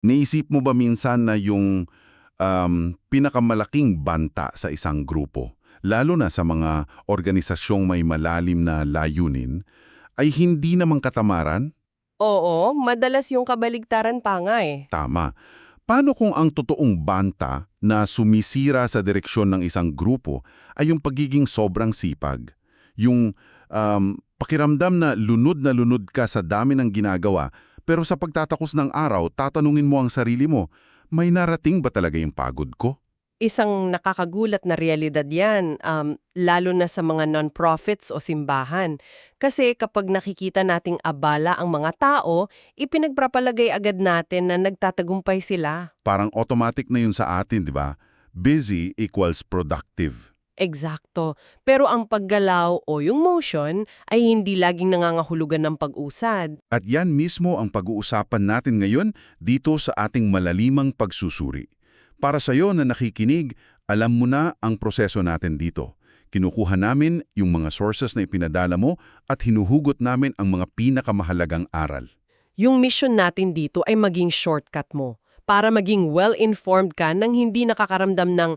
Naisip mo ba minsan na yung pinakamalaking banta sa isang grupo, lalo na sa mga organisasyong may malalim na layunin, ay hindi naman katamaran? Oo, madalas yung kabaligtaran pa nga eh. Tama. Paano kung ang totoong banta na sumisira sa direksyon ng isang grupo ay yung pagiging sobrang sipag? Yung pakiramdam na lunod ka sa dami ng ginagawa, pero sa pagtatakos ng araw, tatanungin mo ang sarili mo, may narating ba talaga yung pagod ko? Isang nakakagulat na realidad yan, lalo na sa mga non-profits o simbahan. Kasi kapag nakikita nating abala ang mga tao, ipinagpapalagay agad natin na nagtatagumpay sila. Parang automatic na yun sa atin, di ba? Busy equals productive. Eksakto. Pero ang paggalaw o yung motion ay hindi laging nangangahulugan ng pag-usad. At yan mismo ang pag-uusapan natin ngayon dito sa ating malalimang pagsusuri. Para sa iyo na nakikinig, alam mo na ang proseso natin dito. Kinukuha namin yung mga sources na ipinadala mo at hinuhugot namin ang mga pinakamahalagang aral. Yung mission natin dito ay maging shortcut mo para maging well-informed ka nang hindi nakakaramdam ng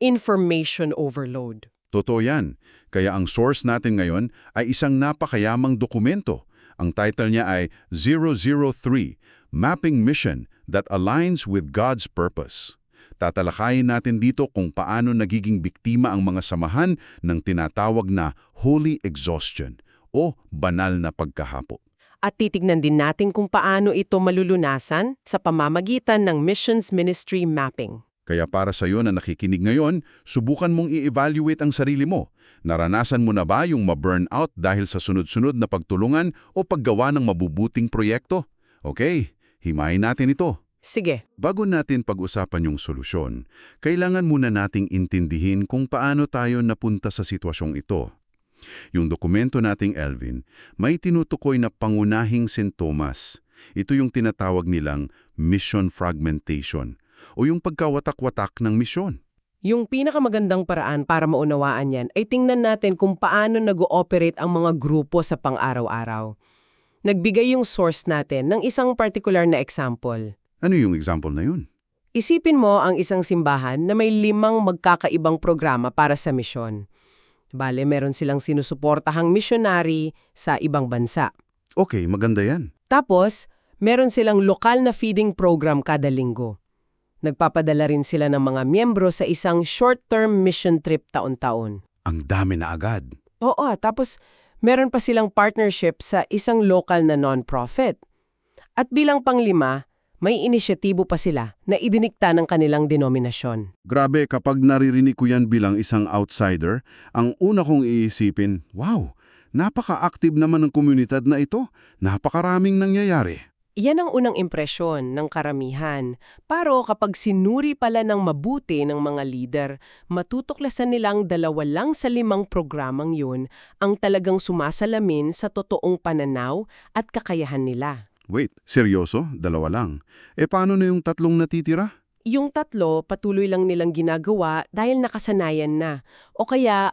information overload. Totoo yan. Kaya ang source natin ngayon ay isang napakayamang dokumento. Ang title niya ay 003, Mapping Mission that Aligns with God's Purpose. Tatalakayin natin dito kung paano nagiging biktima ang mga samahan ng tinatawag na holy exhaustion o banal na pagkahapo. At titignan din natin kung paano ito malulunasan sa pamamagitan ng Missions Ministry Mapping. Kaya para sa iyo na nakikinig ngayon, subukan mong i-evaluate ang sarili mo. Naranasan mo na ba yung ma-burnout dahil sa sunod-sunod na pagtulungan o paggawa ng mabubuting proyekto? Okay, himayin natin ito. Sige. Bago natin pag-usapan yung solusyon, kailangan muna nating intindihin kung paano tayo napunta sa sitwasyong ito. Yung dokumento nating Elvin, may tinutukoy na pangunahing sintomas. Ito yung tinatawag nilang mission fragmentation o yung pagkawatak-watak ng misyon. Yung pinakamagandang paraan para maunawaan yan ay tingnan natin kung paano nag-ooperate ang mga grupo sa pang-araw-araw. Nagbigay yung source natin ng isang particular na example. Ano yung example na yun? Isipin mo ang isang simbahan na may 5 magkakaibang programa para sa misyon. Bale, meron silang sinusuportahang missionary sa ibang bansa. Okay, maganda yan. Tapos, meron silang lokal na feeding program kada linggo. Nagpapadala rin sila ng mga miyembro sa isang short-term mission trip taon-taon. Ang dami na agad. Oo, tapos meron pa silang partnership sa isang local na non-profit. At bilang pang-5, may inisyatibo pa sila na idinikta ng kanilang denominasyon. Grabe, kapag naririnig ko yan bilang isang outsider, ang una kong iisipin, wow, napaka-active naman ng komunidad na ito. Napakaraming nangyayari. Yan ang unang impresyon ng karamihan. Pero kapag sinuri pala ng mabuti ng mga leader, matutuklasan nilang 2 lang sa 5 programang yun ang talagang sumasalamin sa totoong pananaw at kakayahan nila. Wait, seryoso? 2 lang? Paano na yung 3 natitira? Yung 3, patuloy lang nilang ginagawa dahil nakasanayan na. O kaya,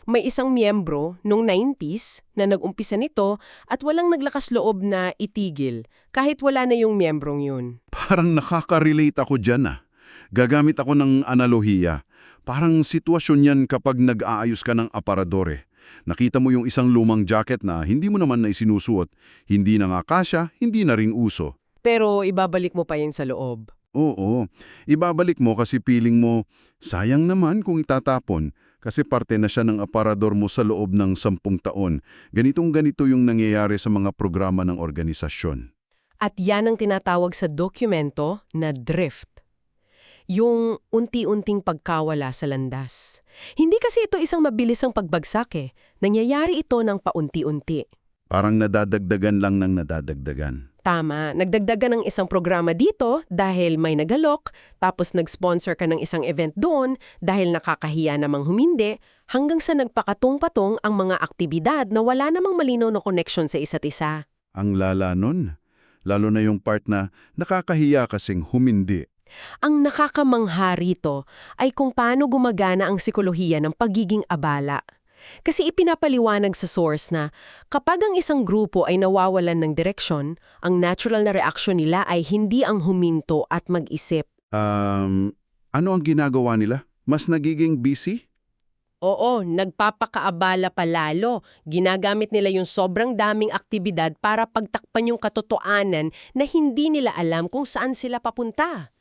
may isang miyembro nung 90s na nag-umpisa nito at walang naglakas loob na itigil kahit wala na yung miyembrong yun. Parang nakaka-relate ako dyan ah. Gagamit ako ng analohiya. Parang sitwasyon yan kapag nag-aayos ka ng aparador. Nakita mo yung isang lumang jacket na hindi mo naman na isinusuot, hindi na nga kasya, hindi na rin uso. Pero ibabalik mo pa yun sa loob. Oo, ibabalik mo kasi piling mo, sayang naman kung itatapon kasi parte na siya ng aparador mo sa loob ng 10 taon. Ganitong-ganito yung nangyayari sa mga programa ng organisasyon. At yan ang tinatawag sa dokumento na drift. Yung unti-unting pagkawala sa landas. Hindi kasi ito isang mabilisang pagbagsak eh. Nangyayari ito ng paunti-unti. Parang nadadagdagan lang ng nadadagdagan. Tama, nagdagdagan ng isang programa dito dahil may nagalok, tapos nag-sponsor ka ng isang event doon dahil nakakahiya namang humindi, hanggang sa nagpakatong-patong ang mga aktibidad na wala namang malinaw na connection sa isa't isa. Ang lala nun. Lalo na yung part na nakakahiya kasing humindi. Ang nakakamangha rito ay kung paano gumagana ang sikolohiya ng pagiging abala. Kasi ipinapaliwanag sa source na kapag ang isang grupo ay nawawalan ng direksyon, ang natural na reaksyon nila ay hindi ang huminto at mag-isip. Ano ang ginagawa nila? Mas nagiging busy? Oo, nagpapakaabala pa lalo. Ginagamit nila yung sobrang daming aktibidad para pagtakpan yung katotohanan na hindi nila alam kung saan sila papunta.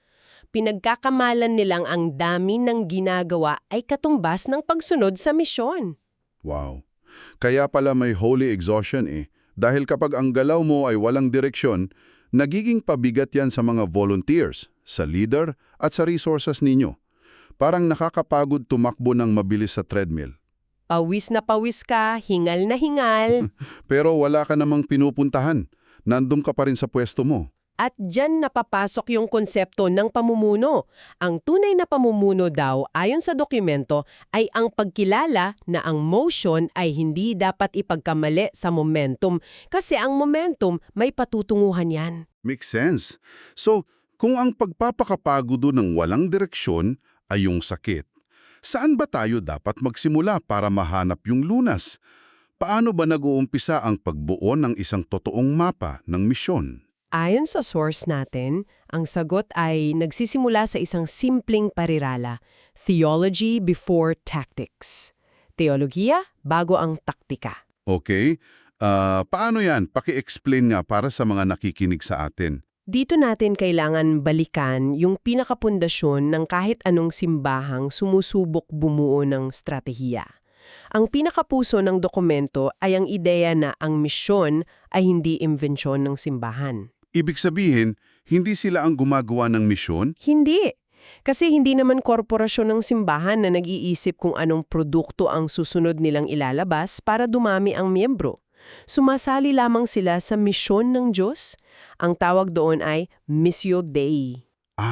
Pinagkakamalan nilang ang dami ng ginagawa ay katumbas ng pagsunod sa misyon. Wow. Kaya pala may holy exhaustion eh. Dahil kapag ang galaw mo ay walang direksyon, nagiging pabigat yan sa mga volunteers, sa leader at sa resources ninyo. Parang nakakapagod tumakbo ng mabilis sa treadmill. Pawis na pawis ka, hingal na hingal. Pero wala ka namang pinupuntahan. Nandun ka pa rin sa pwesto mo. At dyan napapasok yung konsepto ng pamumuno. Ang tunay na pamumuno daw, ayon sa dokumento, ay ang pagkilala na ang motion ay hindi dapat ipagkamali sa momentum kasi ang momentum may patutunguhan yan. Makes sense. So, kung ang pagpapakapagod ng walang direksyon ay yung sakit, saan ba tayo dapat magsimula para mahanap yung lunas? Paano ba nag-uumpisa ang pagbuo ng isang totoong mapa ng misyon? Ayon sa source natin, ang sagot ay nagsisimula sa isang simpleng parirala, theology before tactics. Teologiya bago ang taktika. Okay. Paano yan? Paki-explain nga para sa mga nakikinig sa atin. Dito natin kailangan balikan yung pinakapundasyon ng kahit anong simbahang sumusubok bumuo ng strategiya. Ang pinakapuso ng dokumento ay ang ideya na ang misyon ay hindi imbensyon ng simbahan. Ibig sabihin, hindi sila ang gumagawa ng misyon? Hindi. Kasi hindi naman korporasyon ng simbahan na nag-iisip kung anong produkto ang susunod nilang ilalabas para dumami ang miyembro. Sumasali lamang sila sa misyon ng Diyos. Ang tawag doon ay Missio Dei.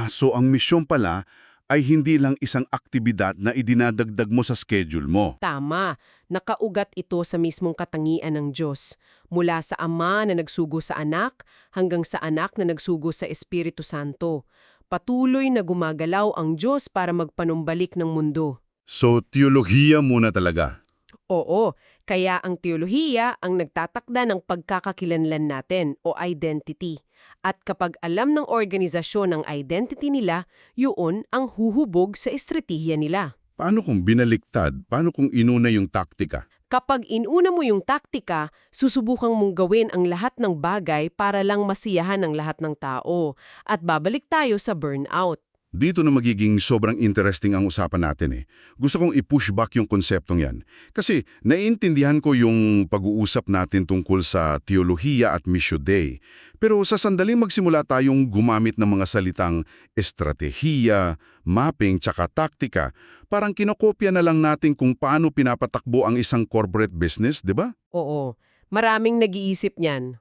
So ang misyon pala ay hindi lang isang aktibidad na idinadagdag mo sa schedule mo. Tama, nakaugat ito sa mismong katangian ng Diyos. Mula sa Ama na nagsugo sa Anak hanggang sa Anak na nagsugo sa Espiritu Santo. Patuloy na gumagalaw ang Diyos para magpanumbalik ng mundo. So, teolohiya muna talaga. Oo, kaya ang teolohiya ang nagtatakda ng pagkakakilanlan natin o identity. At kapag alam ng organisasyon ang identity nila, yun ang huhubog sa estratehiya nila. Paano kung binaliktad? Paano kung inuna yung taktika? Kapag inuna mo yung taktika, susubukang mong gawin ang lahat ng bagay para lang masiyahan ang lahat ng tao. At babalik tayo sa burnout. Dito na magiging sobrang interesting ang usapan natin eh. Gusto kong i-push back yung konseptong yan. Kasi naiintindihan ko yung pag-uusap natin tungkol sa teolohiya at Missio Dei. Pero sa sandaling magsimula tayong gumamit ng mga salitang estratehiya, mapping, tsaka taktika, parang kinokopya na lang natin kung paano pinapatakbo ang isang corporate business, di ba? Oo, maraming nag-iisip niyan.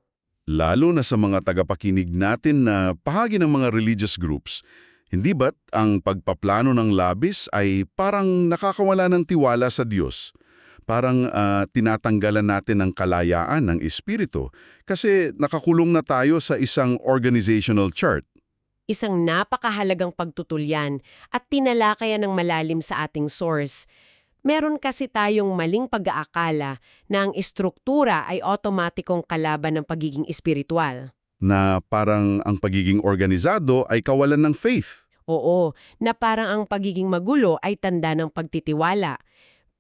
Lalo na sa mga tagapakinig natin na bahagi ng mga religious groups. Hindi ba't ang pagpaplano ng labis ay parang nakakawala ng tiwala sa Diyos? Parang tinatanggalan natin ng kalayaan ng espiritu kasi nakakulong na tayo sa isang organizational chart. Isang napakahalagang pagtutulyan at tinalakayan ng malalim sa ating source. Meron kasi tayong maling pag-aakala na ang estruktura ay otomatikong kalaban ng pagiging espiritual. Na parang ang pagiging organisado ay kawalan ng faith. Oo, na parang ang pagiging magulo ay tanda ng pagtitiwala.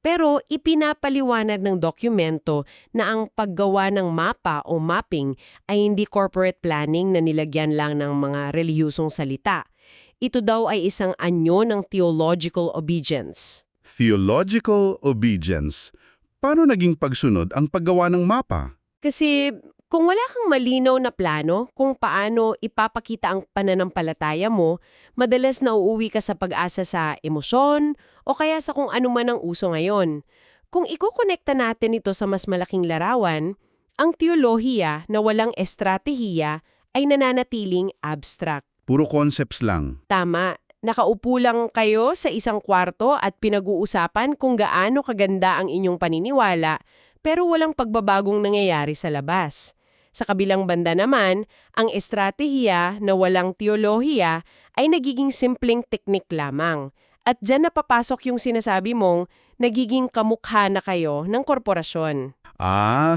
Pero ipinapaliwanag ng dokumento na ang paggawa ng mapa o mapping ay hindi corporate planning na nilagyan lang ng mga relihiyosong salita. Ito daw ay isang anyo ng theological obedience. Theological obedience. Paano naging pagsunod ang paggawa ng mapa? Kasi kung wala kang malinaw na plano kung paano ipapakita ang pananampalataya mo, madalas nauuwi ka sa pag-asa sa emosyon o kaya sa kung ano man ang uso ngayon. Kung ikukonekta natin ito sa mas malaking larawan, ang teolohiya na walang estratehiya ay nananatiling abstract. Puro concepts lang. Tama. Nakaupo lang kayo sa isang kwarto at pinag-uusapan kung gaano kaganda ang inyong paniniwala, pero walang pagbabagong nangyayari sa labas. Sa kabilang banda naman, ang estratehiya na walang teolohiya ay nagiging simpleng teknik lamang. At dyan napapasok yung sinasabi mong nagiging kamukha na kayo ng korporasyon.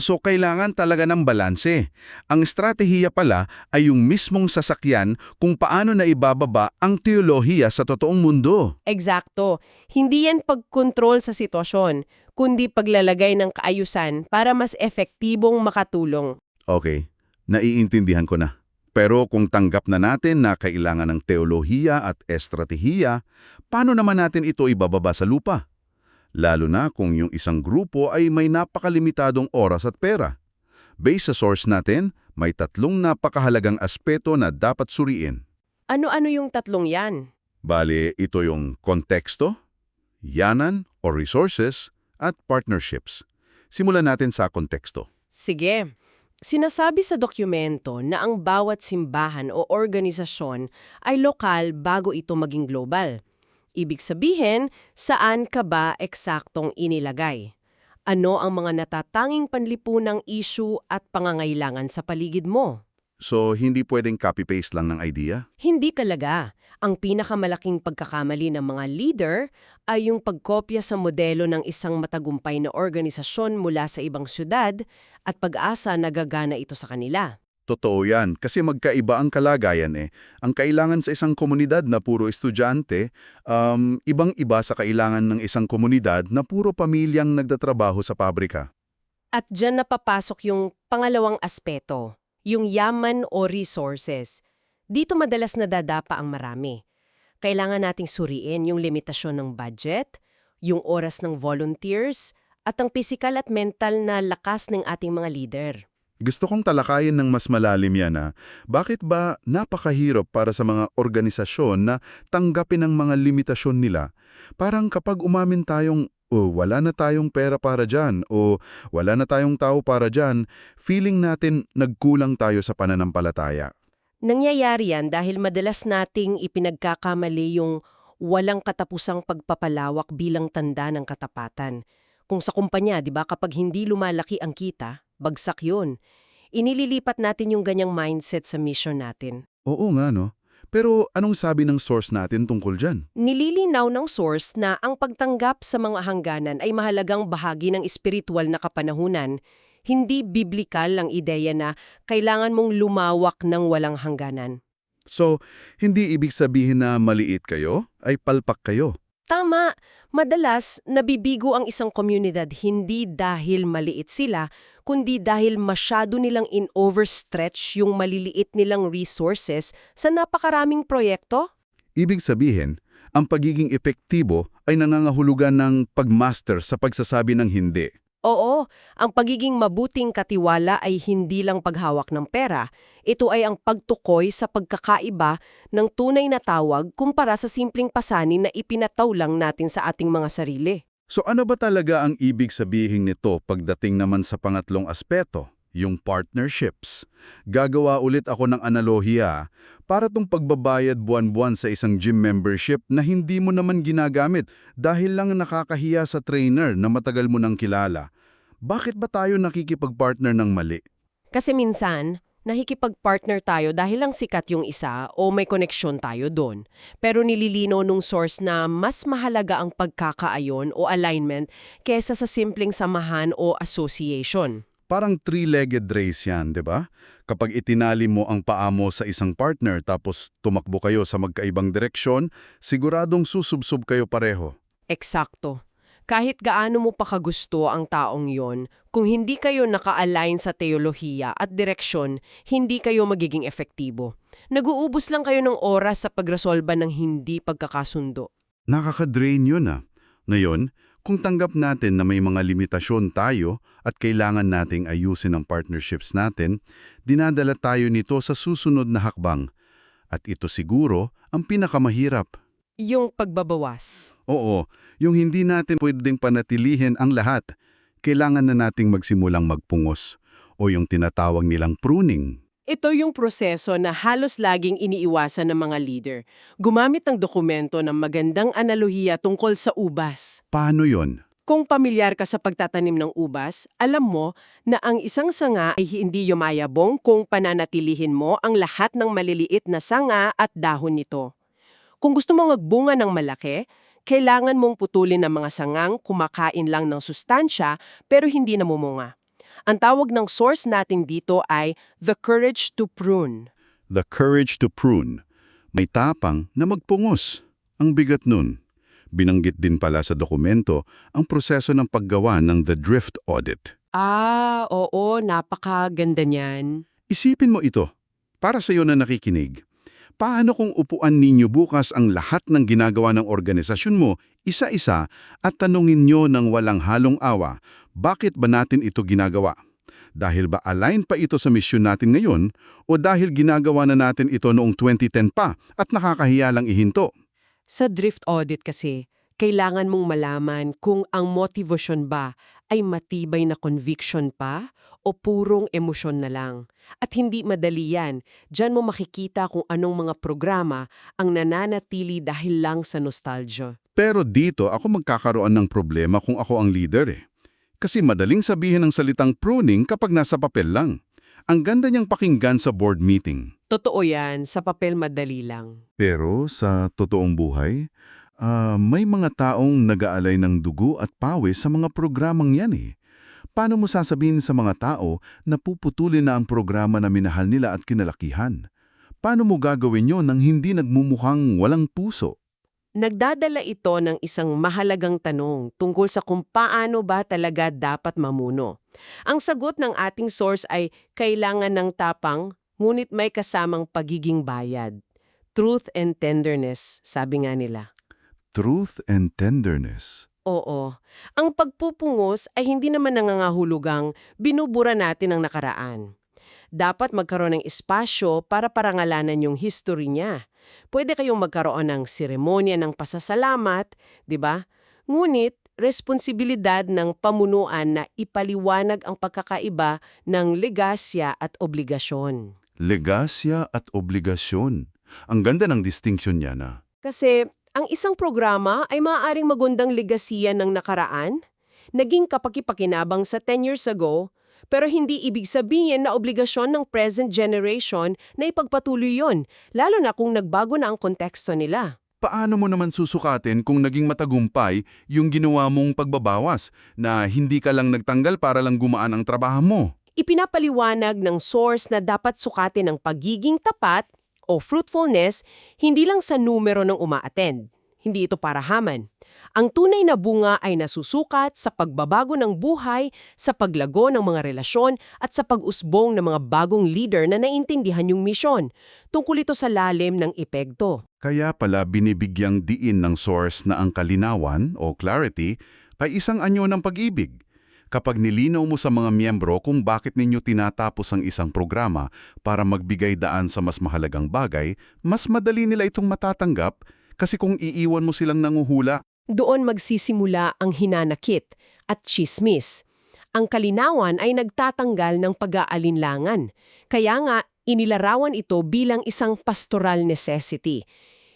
So kailangan talaga ng balanse. Ang estratehiya pala ay yung mismong sasakyan kung paano na ibababa ang teolohiya sa totoong mundo. Eksakto. Hindi yan pagkontrol sa sitwasyon, kundi paglalagay ng kaayusan para mas epektibong makatulong. Okay, naiintindihan ko na. Pero kung tanggap na natin na kailangan ng teolohiya at estratehiya, paano naman natin ito ibababa sa lupa? Lalo na kung yung isang grupo ay may napakalimitadong oras at pera. Based sa source natin, may 3 napakahalagang aspeto na dapat suriin. Ano-ano yung tatlong yan? Bale, ito yung konteksto, yanan o resources, at partnerships. Simulan natin sa konteksto. Sige. Sinasabi sa dokumento na ang bawat simbahan o organisasyon ay lokal bago ito maging global. Ibig sabihin, saan ka ba eksaktong inilagay? Ano ang mga natatanging panlipunang issue at pangangailangan sa paligid mo? So, hindi pwedeng copy-paste lang ng idea? Hindi talaga. Ang pinakamalaking pagkakamali ng mga leader ay yung pagkopya sa modelo ng isang matagumpay na organisasyon mula sa ibang syudad at pag-asa na gagana ito sa kanila. Totoo yan, kasi magkaiba ang kalagayan eh. Ang kailangan sa isang komunidad na puro estudyante, ibang-iba sa kailangan ng isang komunidad na puro pamilyang nagtatrabaho sa pabrika. At dyan napapasok yung pangalawang aspeto, yung yaman o resources. Dito madalas nadadapa ang marami. Kailangan nating suriin yung limitasyon ng budget, yung oras ng volunteers, at ang pisikal at mental na lakas ng ating mga leader. Gusto kong talakayin ng mas malalim yan. Bakit ba napakahirap para sa mga organisasyon na tanggapin ang mga limitasyon nila? Parang kapag umamin tayong, wala na tayong pera para dyan, o wala na tayong tao para dyan, feeling natin nagkulang tayo sa pananampalataya. Nangyayari yan dahil madalas nating ipinagkakamali yung walang katapusang pagpapalawak bilang tanda ng katapatan. Kung sa kumpanya, di ba, kapag hindi lumalaki ang kita, bagsak yun. Inililipat natin yung ganyang mindset sa mission natin. Oo nga no. Pero anong sabi ng source natin tungkol dyan? Nililinaw ng source na ang pagtanggap sa mga hangganan ay mahalagang bahagi ng espiritual na kapanahunan. Hindi biblikal ang ideya na kailangan mong lumawak ng walang hangganan. So, hindi ibig sabihin na maliit kayo, ay palpak kayo. Tama, madalas nabibigo ang isang komunidad hindi dahil maliit sila, kundi dahil masyado nilang in-overstretch yung maliliit nilang resources sa napakaraming proyekto. Ibig sabihin, ang pagiging epektibo ay nangangahulugan ng pagmaster sa pagsasabi ng hindi. Oo, ang pagiging mabuting katiwala ay hindi lang paghawak ng pera. Ito ay ang pagtukoy sa pagkakaiba ng tunay na tawag kumpara sa simpleng pasanin na ipinataw lang natin sa ating mga sarili. So ano ba talaga ang ibig sabihin nito pagdating naman sa pangatlong aspeto, yung partnerships? Gagawa ulit ako ng analohiya para tong pagbabayad buwan-buwan sa isang gym membership na hindi mo naman ginagamit dahil lang nakakahiya sa trainer na matagal mo nang kilala. Bakit ba tayo nakikipag-partner ng mali? Kasi minsan, nakikipag-partner tayo dahil lang sikat yung isa o may koneksyon tayo doon. Pero nililino nung source na mas mahalaga ang pagkakaayon o alignment kesa sa simpleng samahan o association. Parang three-legged race yan, di ba? Kapag itinali mo ang paa mo sa isang partner tapos tumakbo kayo sa magkaibang direksyon, siguradong susubsob kayo pareho. Eksakto. Kahit gaano mo pa kagusto ang taong yon, kung hindi kayo naka-align sa teolohiya at direksyon, hindi kayo magiging efektibo. Nag-uubos lang kayo ng oras sa pagresolba ng hindi pagkakasundo. Nakaka-drain yun Ngayon, kung tanggap natin na may mga limitasyon tayo at kailangan nating ayusin ang partnerships natin, dinadala tayo nito sa susunod na hakbang. At ito siguro ang pinakamahirap. Yung pagbabawas. Oo, yung hindi natin pwedeng panatilihin ang lahat. Kailangan na nating magsimulang magpungos o yung tinatawag nilang pruning. Ito yung proseso na halos laging iniiwasan ng mga leader. Gumamit ng dokumento ng magandang analohiya tungkol sa ubas. Paano yon? Kung pamilyar ka sa pagtatanim ng ubas, alam mo na ang isang sanga ay hindi yumayabong kung pananatilihin mo ang lahat ng maliliit na sanga at dahon nito. Kung gusto mo magbunga ng malaki, Kailangan mong putulin ang mga sangang kumakain lang ng sustansya pero hindi namumunga. Ang tawag ng source natin dito ay the courage to prune. The courage to prune. May tapang na magpungos. Ang bigat nun. Binanggit din pala sa dokumento ang proseso ng paggawa ng the drift audit. Oo, napakaganda niyan. Isipin mo ito. Para sa iyo na nakikinig. Paano kung upuan ninyo bukas ang lahat ng ginagawa ng organisasyon mo, isa-isa, at tanungin nyo ng walang halong awa, bakit ba natin ito ginagawa? Dahil ba align pa ito sa misyon natin ngayon o dahil ginagawa na natin ito noong 2010 pa at nakakahiya lang ihinto? Sa drift audit kasi, kailangan mong malaman kung ang motivation ba ay matibay na conviction pa o purong emosyon na lang. At hindi madali yan. Diyan mo makikita kung anong mga programa ang nananatili dahil lang sa nostalgia. Pero dito ako magkakaroon ng problema kung ako ang leader Kasi madaling sabihin ang salitang pruning kapag nasa papel lang. Ang ganda niyang pakinggan sa board meeting. Totoo yan, sa papel madali lang. Pero sa totoong buhay, may mga taong nag-aalay ng dugo at pawis sa mga programang yan Paano mo sasabihin sa mga tao na puputulin na ang programa na minahal nila at kinalakihan? Paano mo gagawin yon nang hindi nagmumukhang walang puso? Nagdadala ito ng isang mahalagang tanong tungkol sa kung paano ba talaga dapat mamuno. Ang sagot ng ating source ay kailangan ng tapang, ngunit may kasamang pagiging bayad. Truth and tenderness, sabi nga nila. Truth and tenderness. Oo. Ang pagpupungos ay hindi naman nangangahulugang binubura natin ang nakaraan. Dapat magkaroon ng espasyo para parangalanan yung history niya. Pwede kayong magkaroon ng seremonya ng pasasalamat, di ba? Ngunit, responsibilidad ng pamunuan na ipaliwanag ang pagkakaiba ng legasya at obligasyon. Legasya at obligasyon. Ang ganda ng distinction niya na. Kasi ang isang programa ay maaaring magandang legasiya ng nakaraan, naging kapakipakinabang sa 10 years ago, pero hindi ibig sabihin na obligasyon ng present generation na ipagpatuloy yon, lalo na kung nagbago na ang konteksto nila. Paano mo naman susukatin kung naging matagumpay yung ginawa mong pagbabawas na hindi ka lang nagtanggal para lang gumaan ang trabaho mo? Ipinapaliwanag ng source na dapat sukatin ang pagiging tapat o fruitfulness hindi lang sa numero ng uma-attend. Hindi ito parahaman. Ang tunay na bunga ay nasusukat sa pagbabago ng buhay, sa paglago ng mga relasyon at sa pag-usbong ng mga bagong leader na naintindihan yung misyon. Tungkol ito sa lalim ng epekto. Kaya pala binibigyang diin ng source na ang kalinawan o clarity ay isang anyo ng pag-ibig. Kapag nilinaw mo sa mga miyembro kung bakit ninyo tinatapos ang isang programa para magbigay daan sa mas mahalagang bagay, mas madali nila itong matatanggap kasi kung iiwan mo silang nanguhula. Doon magsisimula ang hinanakit at tsismis. Ang kalinawan ay nagtatanggal ng pag-aalinlangan. Kaya nga, inilarawan ito bilang isang pastoral necessity.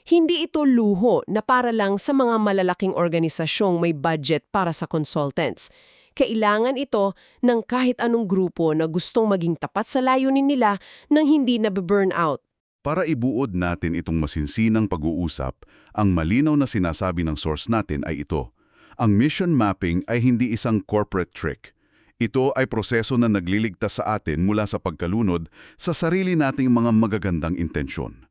Hindi ito luho na para lang sa mga malalaking organisasyong may budget para sa consultants. Kailangan ito ng kahit anong grupo na gustong maging tapat sa layunin nila nang hindi na-burn out. Para ibuod natin itong masinsinang pag-uusap, ang malinaw na sinasabi ng source natin ay ito. Ang mission mapping ay hindi isang corporate trick. Ito ay proseso na nagliligtas sa atin mula sa pagkalunod sa sarili nating mga magagandang intensyon.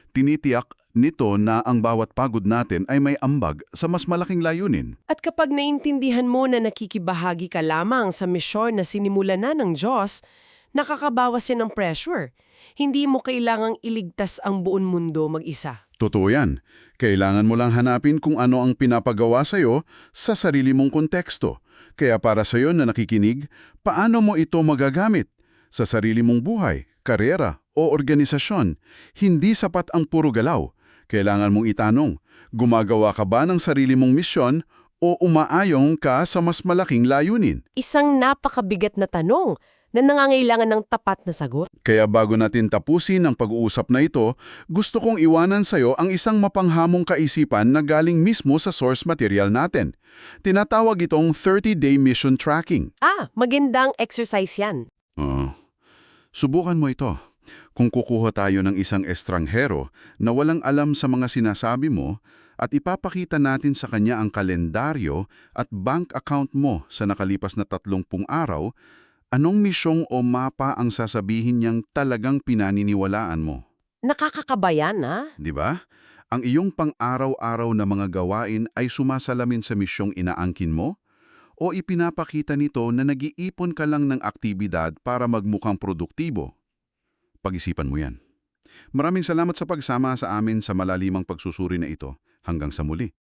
Tinitiyak nito na ang bawat pagod natin ay may ambag sa mas malaking layunin. At kapag naintindihan mo na nakikibahagi ka lamang sa misyon na sinimulan na ng Diyos, nakakabawas yan ng pressure. Hindi mo kailangang iligtas ang buong mundo mag-isa. Totoo yan. Kailangan mo lang hanapin kung ano ang pinapagawa sa'yo sa sarili mong konteksto. Kaya para sa'yo na nakikinig, paano mo ito magagamit? Sa sarili mong buhay, karera o organisasyon, hindi sapat ang puro galaw. Kailangan mong itanong, gumagawa ka ba ng sarili mong misyon o umaayong ka sa mas malaking layunin? Isang napakabigat na tanong na nangangailangan ng tapat na sagot. Kaya bago natin tapusin ang pag-uusap na ito, gusto kong iwanan sa'yo ang isang mapanghamong kaisipan na galing mismo sa source material natin. Tinatawag itong 30-day mission tracking. Magandang exercise yan. Subukan mo ito. Kung kukuha tayo ng isang estranghero na walang alam sa mga sinasabi mo at ipapakita natin sa kanya ang kalendaryo at bank account mo sa nakalipas na 30 araw, anong misyong o mapa ang sasabihin niyang talagang pinaniniwalaan mo? Nakakakabayan, ah. Di ba? Ang iyong pang-araw-araw na mga gawain ay sumasalamin sa misyong inaangkin mo? O ipinapakita nito na nag-iipon ka lang ng aktibidad para magmukhang produktibo? Pag-isipan mo yan. Maraming salamat sa pagsama sa amin sa malalimang pagsusuri na ito. Hanggang sa muli.